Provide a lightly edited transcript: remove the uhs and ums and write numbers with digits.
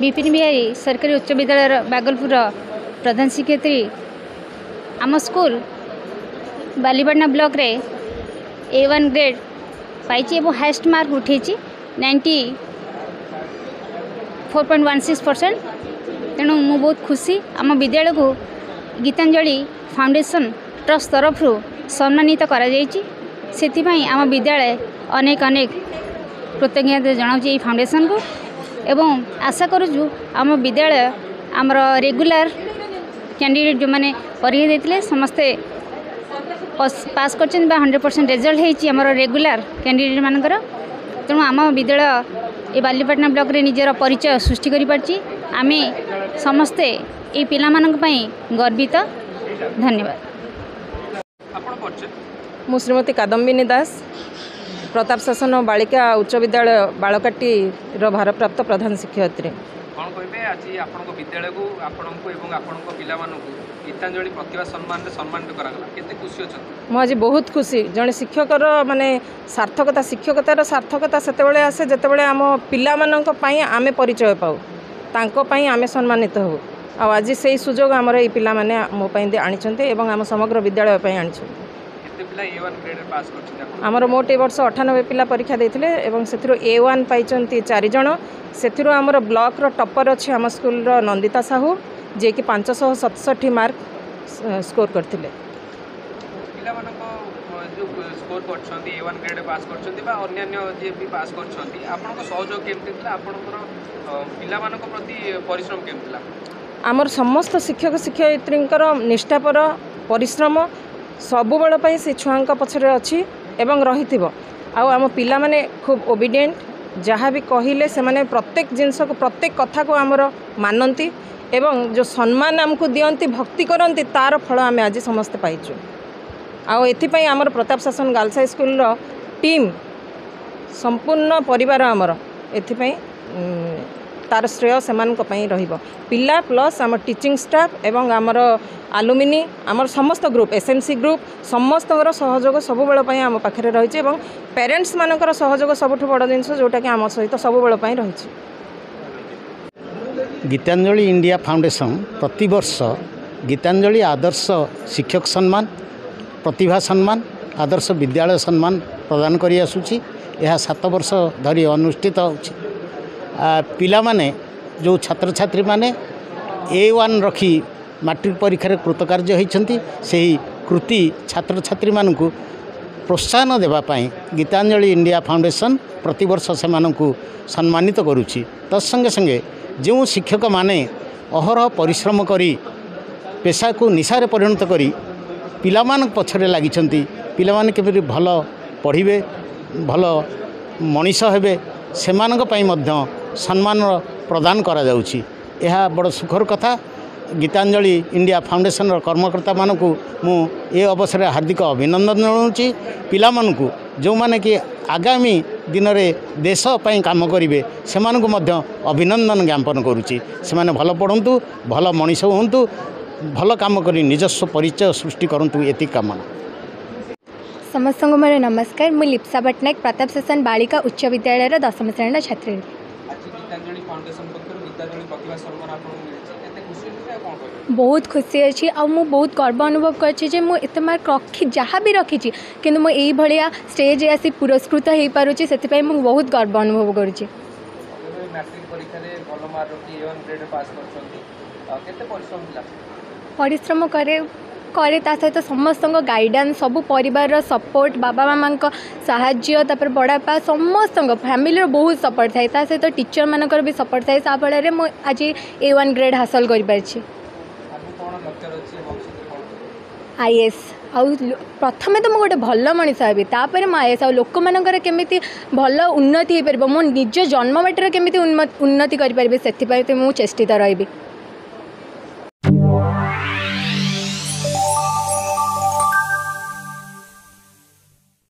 विपिन बिहारी सरकारी उच्च विद्यालय बागलपुर प्रधान शिक्षयत्री। आम स्कूल बालीपाटना ब्लॉक रे A1 ग्रेड पाई हाएस्ट मार्क उठे 94.16%। तेणु मु बहुत खुशी आम विद्यालय को गीतांजलि फाउंडेशन ट्रस्ट तरफ सम्मानित करा जायछि। सेथिपाई आम विद्यालय अनेक अनेक कृतज्ञता जनाऊँ ये फाउंडेशन को एवं आशा करूँ आम विद्यालय आमर रेगुलर कैंडिडेट जो मैंने परीक्षा देते समस्ते पास कर 100% रिजल्ट होती आमर रेगुलर कैंडिडेट मानकर। तेणु आम विद्यालय ये बालीपाटना ब्लॉक रे निजर परिचय सृष्टि करि पारछि। आमे समस्ते ये पिला मानक पई गर्वित। धन्यवाद। मु श्रीमती कादम्बिनी दास प्रताप शासन बालिका उच्च विद्यालय बालकाटी भारप्राप्त प्रधान शिक्षयत्री। कौन कहे आज आपण विद्यालय को आपको एवं आपण पिला गीतांजलि प्रतिभा सम्मान सम्मानित करागला केते खुशी अच्छा? मुझे बहुत खुशी। जड़े शिक्षकर माने सार्थकता शिक्षकतार सार्थकता सेतेबेले आसे जेतेबेले आम पिला मानक पई आमे परिचय पाऊ तांको पई आमे सम्मानित हो। आज से सुजोग आमर ये पिला माने मो पई आनिछन्ते एवं आम समग्र विद्यालय पई आनिछन्ते। आमर मोट ए वर्ष 98 पिला परीक्षा देथिले एवं सेथिरो A1 पाइचंती 4 जण। सेथिरो आमर ब्लॉक रो टॉपर अछि आम स्कूल रो नंदिता साहू जे कि 567 मार्क स्कोर करथिले। पिला मानको जो स्कोर करछंती A1 ग्रेड पास करछंती बा अन्य जे भी पास करछंती आपनको सहयोग केमति थिला? आपनकर पिला मानको प्रति परिश्रम केमति थिला? आमर समस्त शिक्षक शिक्षयित्रींकर निष्ठापर परिश्रम सबु बेल पई से छुआंक पछरे अछि एवं रहिथिबो। आम पिला माने खूब ओबिडिएंट जहाँ भी कहिले से माने प्रत्येक जिनस को प्रत्येक कथा को आमर मानती एवं जो सम्मान आमको दियंती भक्ति करती तार फल आम आज समस्ते पाइचु। आउपाई आमर प्रताप शासन गर्ल्स हाई स्कूल रो टीम संपूर्ण परिवार आमर एथिपाई तार श्रेय से रहिबो। पिला प्लस आम टीचिंग स्टाफ एवं आमर आलुमिनी आमर समस्त ग्रुप SMC ग्रुप समस्त सहयोग सब बेल आम पाखे रही और पेरेंट्स मानकर सहयोग सबुठ बड़ जिनस जोटा कि आम सहित सब बेल रही। गीतांजलि इंडिया फाउंडेशन प्रति वर्ष गीतांजलि आदर्श शिक्षक सम्मान प्रतिभा सम्मान आदर्श विद्यालय सम्मान प्रदान करी आसुची। यह 7 वर्ष धरी अनुष्ठित होछि। पिला माने जो छात्र छात्री माने A1 रखी मैट्रिक परीक्षा कृतकार्य होइछन्ति सेही कृति छात्र छात्री मानकु प्रोत्साहन देबा पई गीतांजलि इंडिया फाउंडेशन प्रति वर्ष से मानकु सम्मानित करुछि। तत्संगे संगे जो शिक्षक माने अहरह परिश्रम करी पेशा को निशारे परिणत करी पिला मानक पछरे लागिछन्ति पिला माने केबे भल पढ़िबे भल मनीष हेबे सेमानक पई मध्य सम्मान प्रदान करा जाउछि। यह बड़ सुखर कथा। गीतांजलि इंडिया फाउंडेशन कर्मकर्ता मानकु मु ए अवसर हार्दिक अभिनंदन जनाउछि। पिला मानकु जो माने कि आगामी दिन में देश पई काम करेंगे से अभिनंदन ज्ञापन करुच्ची। से भल पढ़ु भल मनीष हूँ भल काम कर निजस्व परिचय सृष्टि करूँ ये कामना। समस्त को मेरा नमस्कार। मु लिप्सा पट्टनायक प्रताप शासन बालिका उच्च विद्यालय 10वीं श्रेणी छात्री। बहुत खुशी अच्छी आ बहुत गर्व अनुभव कर मार्क रखी जहाँ भी रखी कि यही भाया स्टेज आसी पुरस्कृत हो पारुची से बहुत गर्व अनुभव करुच्ची। परिश्रम करे सहित समस्त गाइडेंस सब परिवार सपोर्ट बाबा मामा साहाय्य तापर बड़ापा समस्त फैमिली बहुत सपोर्ट थाए सहित टीचर मानकर भी सपोर्ट थाए फल मुझे आज A1 ग्रेड हासिल कर IAS प्रथम तो मुझे गोटे भल मनीष हेबी तापर IAS लोक मानकर केमिति भल उन्नति हो पार मो निज जन्ममाटी केमिति उन्नति करें से मुझे चेष्टित रही।